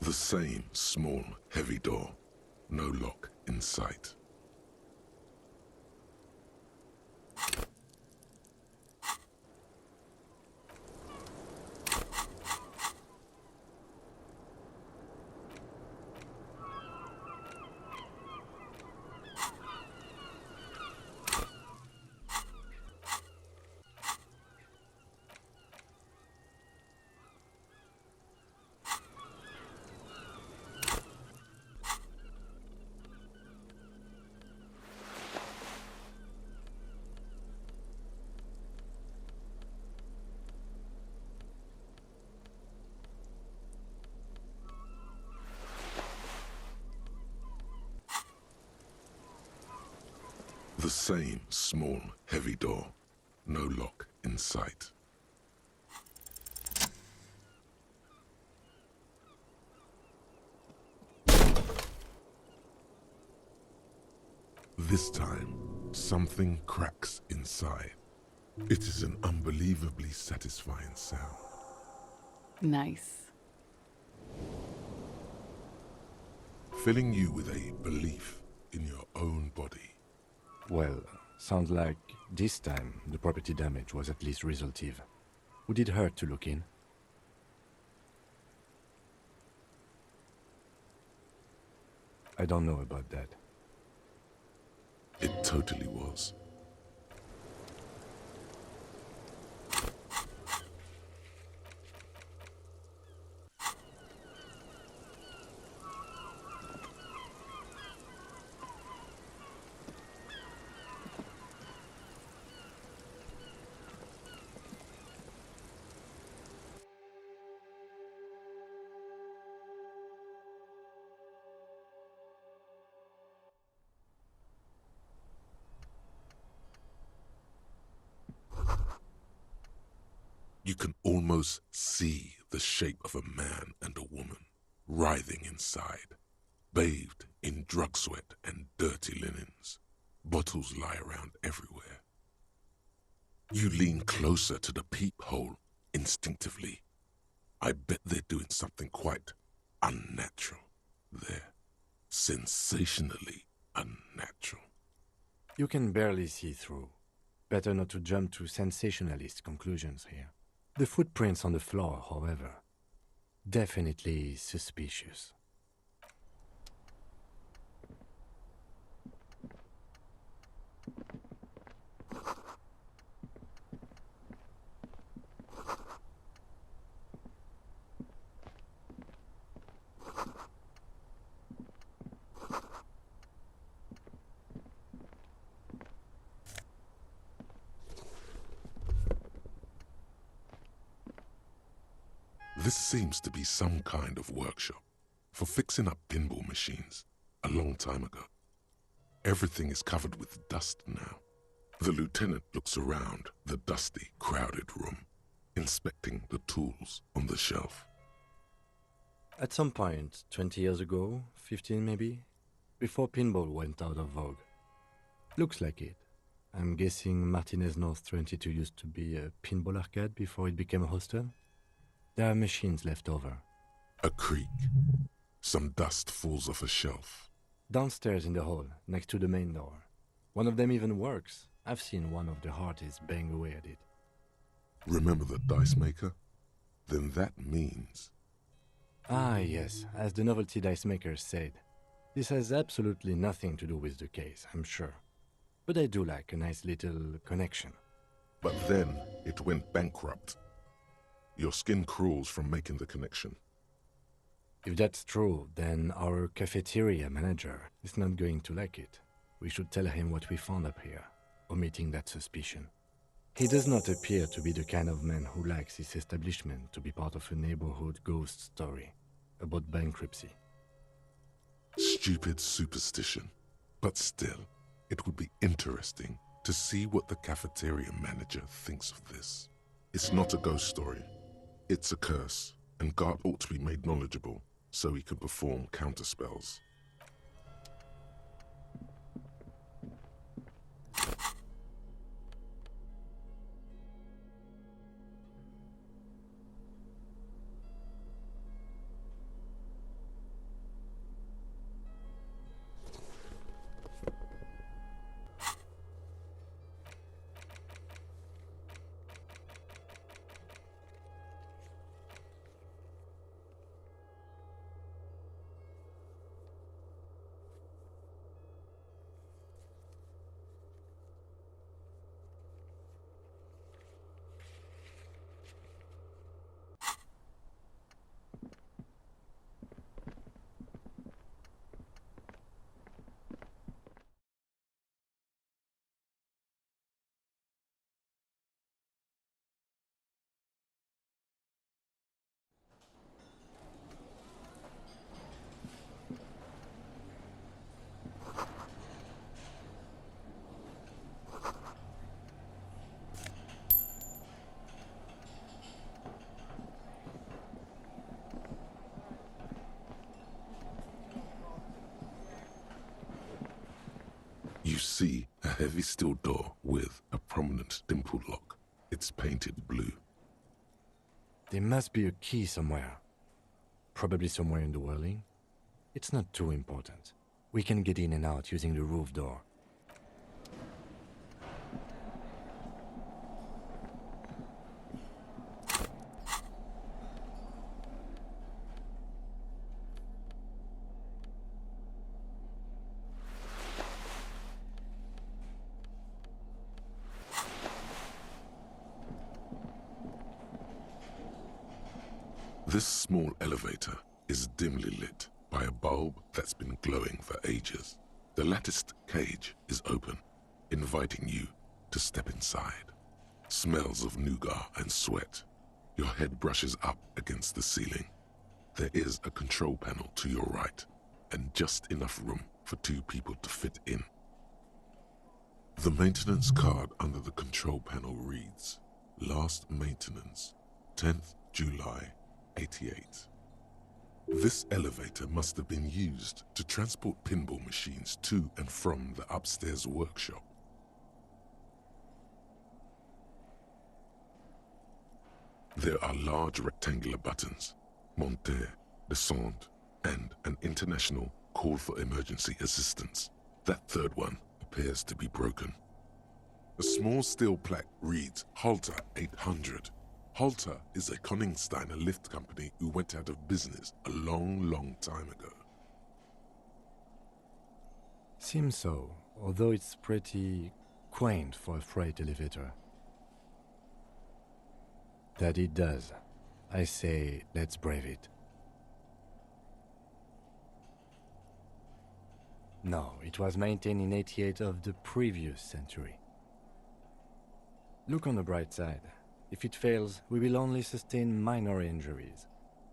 The same small, heavy door. No lock in sight. The same small, heavy door. No lock in sight. This time, something cracks inside. It is an unbelievably satisfying sound. Nice. Filling you with a belief in your own body. Well, sounds like this time the property damage was at least resolutive. Would it hurt to look in? I don't know about that. It totally was. You can almost see the shape of a man and a woman writhing inside, bathed in drug sweat and dirty linens. Bottles lie around everywhere. You lean closer to the peephole instinctively. I bet they're doing something quite unnatural there. Sensationally unnatural. You can barely see through. Better not to jump to sensationalist conclusions here. The footprints on the floor, however, definitely suspicious. This seems to be some kind of workshop for fixing up pinball machines a long time ago. Everything is covered with dust now. The lieutenant looks around the dusty, crowded room, inspecting the tools on the shelf. At some point, 20 years ago, 15 maybe, before pinball went out of vogue. Looks like it. I'm guessing Martinez North 22 used to be a pinball arcade before it became a hostel. There are machines left over. A creak. Some dust falls off a shelf. Downstairs in the hall, next to the main door. One of them even works. I've seen one of the hardest bang away at it. Remember the dice maker? Then that means... Ah, yes, as the novelty dice makers said. This has absolutely nothing to do with the case, I'm sure. But I do like a nice little connection. But then it went bankrupt. Your skin crawls from making the connection. If that's true, then our cafeteria manager is not going to like it. We should tell him what we found up here, omitting that suspicion. He does not appear to be the kind of man who likes his establishment to be part of a neighborhood ghost story about bankruptcy. Stupid superstition. But still, it would be interesting to see what the cafeteria manager thinks of this. It's not a ghost story. It's a curse, and God ought to be made knowledgeable so he can perform counterspells. You see a heavy steel door with a prominent dimple lock. It's painted blue. There must be a key somewhere. Probably somewhere in the whirling. It's not too important. We can get in and out using the roof door. This small elevator is dimly lit by a bulb that's been glowing for ages. The latticed cage is open, inviting you to step inside. Smells of nougat and sweat. Your head brushes up against the ceiling. There is a control panel to your right, and just enough room for 2 people to fit in. The maintenance card under the control panel reads, Last maintenance, 10th July, 88. This elevator must have been used to transport pinball machines to and from the upstairs workshop. There are large rectangular buttons, monter, descendre, and an international call for emergency assistance. That third one appears to be broken. A small steel plaque reads Halter 800. Halter is a Koningsteiner lift company who went out of business a long time ago. Seems so, although it's pretty quaint for a freight elevator. That it does. I say, let's brave it. No, it was maintained in 88 of the previous century. Look on the bright side. If it fails, we will only sustain minor injuries.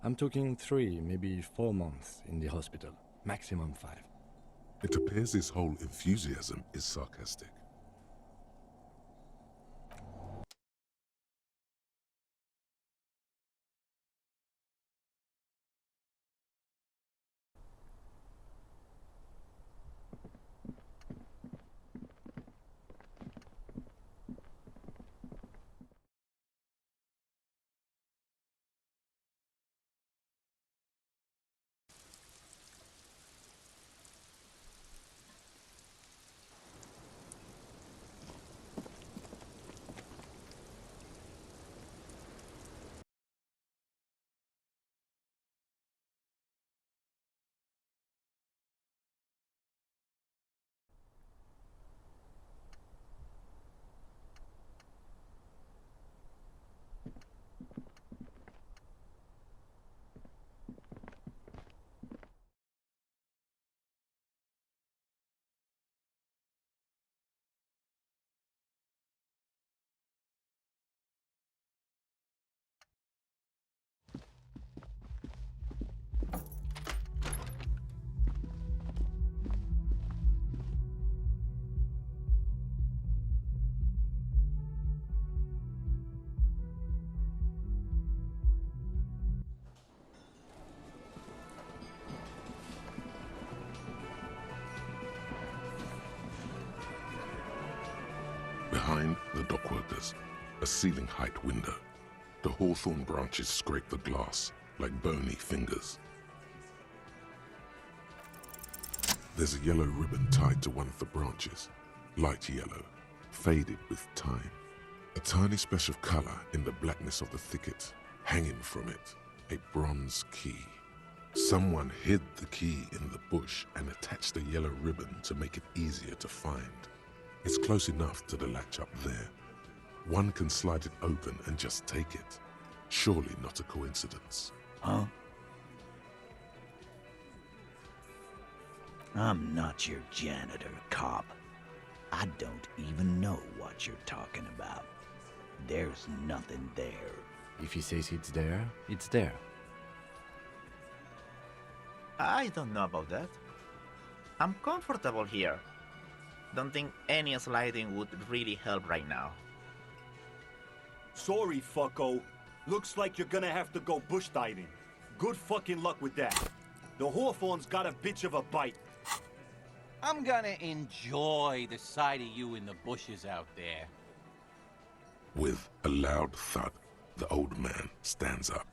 I'm talking 3, maybe 4 months in the hospital. Maximum 5. It appears his whole enthusiasm is sarcastic. Behind the dockworkers, a ceiling-height window. The hawthorn branches scrape the glass like bony fingers. There's a yellow ribbon tied to one of the branches, light yellow, faded with time. A tiny splash of color in the blackness of the thicket. Hanging from it, a bronze key. Someone hid the key in the bush and attached a yellow ribbon to make it easier to find. It's close enough to the latch up there. One can slide it open and just take it. Surely not a coincidence. Huh? I'm not your janitor, cop. I don't even know what you're talking about. There's nothing there. If he says it's there, it's there. I don't know about that. I'm comfortable here. Don't think any sliding would really help right now. Sorry, fucko. Looks like you're gonna have to go bush diving. Good fucking luck with that. The hawthorn's got a bitch of a bite. I'm gonna enjoy the sight of you in the bushes out there. With a loud thud, the old man stands up,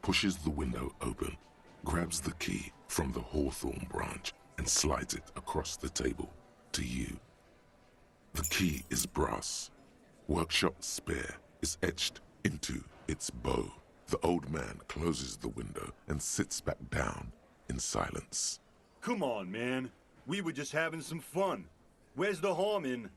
pushes the window open, grabs the key from the hawthorn branch and slides it across the table to you. The key is brass. Workshop spare is etched into its bow. The old man closes the window and sits back down in silence. Come on, man. We were just having some fun. Where's the harm in...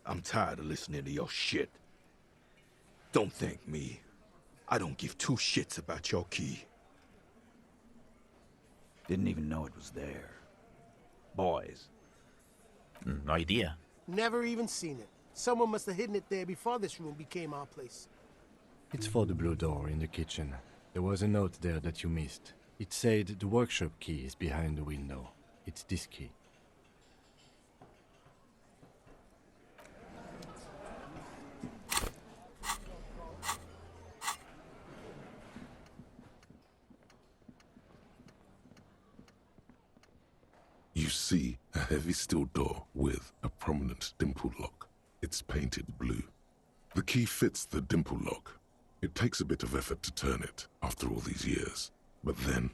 I'm tired of listening to your shit. Don't thank me. I don't give two shits about your key. Didn't even know it was there. Boys. No idea. Never even seen it. Someone must have hidden it there before this room became our place. It's for the blue door in the kitchen. There was a note there that you missed. It said the workshop key is behind the window. It's this key. You see a heavy steel door with a prominent dimple lock. It's painted blue. The key fits the dimple lock. It takes a bit of effort to turn it after all these years, but then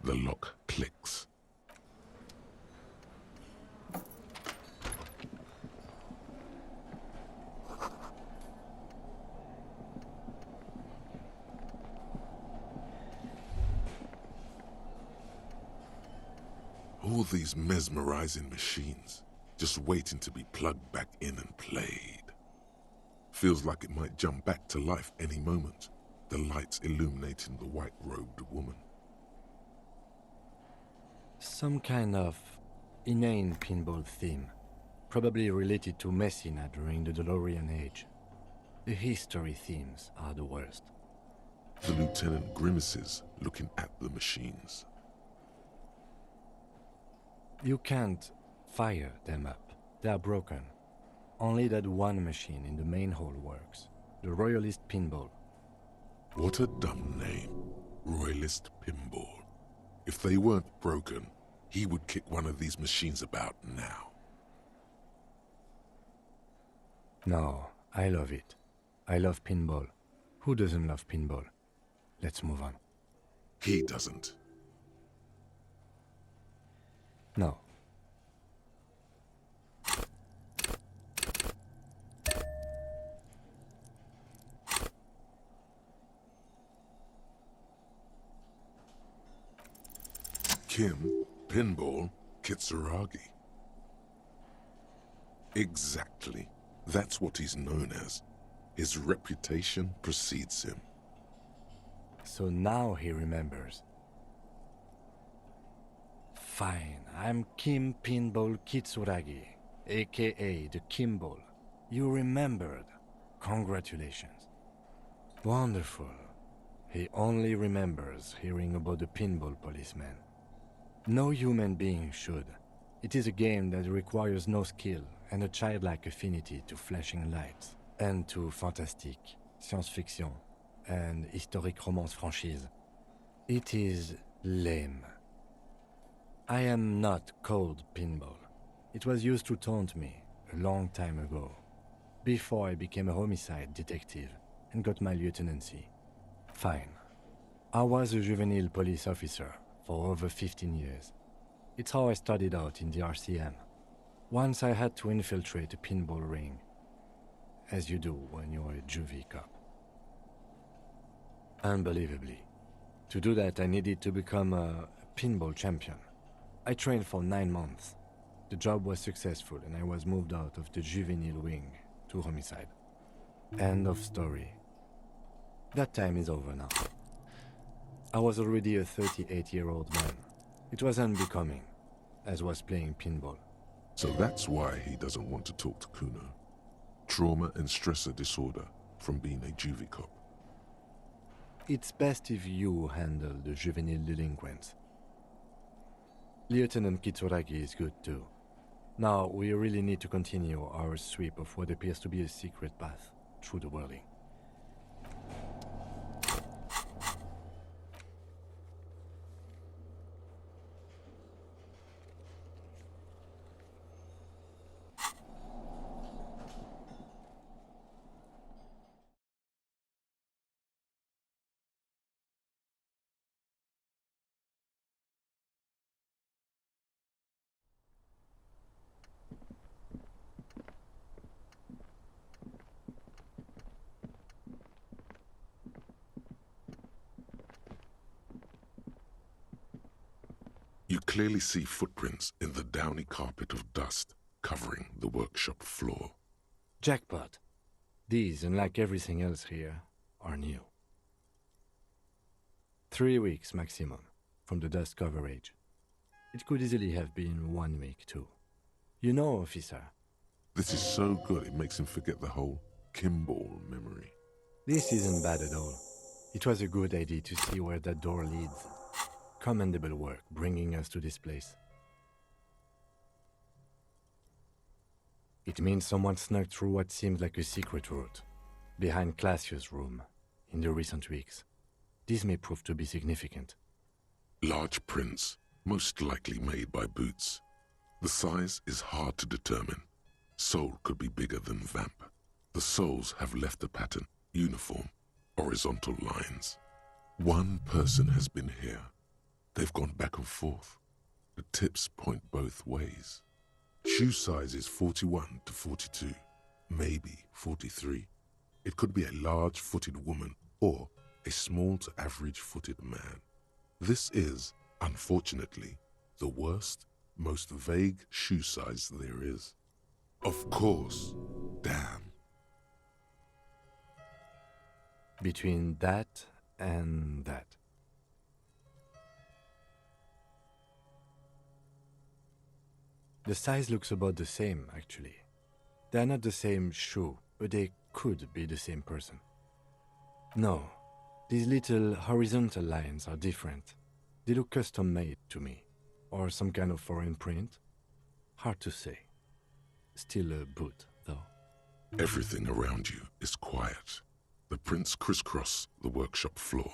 the lock clicks. All these mesmerizing machines, just waiting to be plugged back in and played. Feels like it might jump back to life any moment, the lights illuminating the white-robed woman. Some kind of inane pinball theme, probably related to Messina during the DeLorean age. The history themes are the worst. The lieutenant grimaces, looking at the machines. You can't fire them up. They are broken. Only that one machine in the main hall works. The Royalist Pinball. What a dumb name. Royalist Pinball. If they weren't broken, he would kick one of these machines about now. No, I love it. I love pinball. Who doesn't love pinball? Let's move on. He doesn't. No. Kim, Pinball, Kitsuragi. Exactly. That's what he's known as. His reputation precedes him. So now he remembers. Fine, I'm Kim Pinball Kitsuragi, aka the Kimball. You remembered. Congratulations. Wonderful. He only remembers hearing about the pinball policeman. No human being should. It is a game that requires no skill and a childlike affinity to flashing lights and to fantastique, science fiction, and historic romance franchise. It is lame. I am not called Pinball. It was used to taunt me a long time ago, before I became a homicide detective and got my lieutenancy. Fine. I was a juvenile police officer for over 15 years. It's how I started out in the RCM. Once I had to infiltrate a pinball ring, as you do when you're a juvie cop. Unbelievably. To do that, I needed to become a pinball champion. I trained for 9 months. The job was successful and I was moved out of the juvenile wing to homicide. End of story. That time is over now. I was already a 38-year-old man. It was unbecoming, as was playing pinball. So that's why he doesn't want to talk to Kuno. Trauma and stressor disorder from being a juvie cop. It's best if you handle the juvenile delinquents. Lieutenant Kitsuragi is good too. Now, we really need to continue our sweep of what appears to be a secret path through the whirling. clearly see footprints in the downy carpet of dust covering the workshop floor. Jackpot. These, unlike everything else here, are new. 3 weeks maximum from the dust coverage. It could easily have been 1 week too. You know, officer. This is so good it makes him forget the whole Pinball memory. This isn't bad at all. It was a good idea to see where that door leads. Commendable work bringing us to this place. It means someone snuck through what seems like a secret route, behind Classius' room, in the recent weeks. This may prove to be significant. Large prints, most likely made by Boots. The size is hard to determine. Sole could be bigger than Vamp. The soles have left a pattern, uniform, horizontal lines. One person has been here. They've gone back and forth. The tips point both ways. Shoe size is 41 to 42, maybe 43. It could be a large-footed woman or a small to average-footed man. This is, unfortunately, the worst, most vague shoe size there is. Of course, damn. Between that and that. The size looks about the same, actually. They are not the same shoe, but they could be the same person. No, these little horizontal lines are different. They look custom-made to me, or some kind of foreign print. Hard to say. Still a boot, though. Everything around you is quiet. The prints crisscross the workshop floor.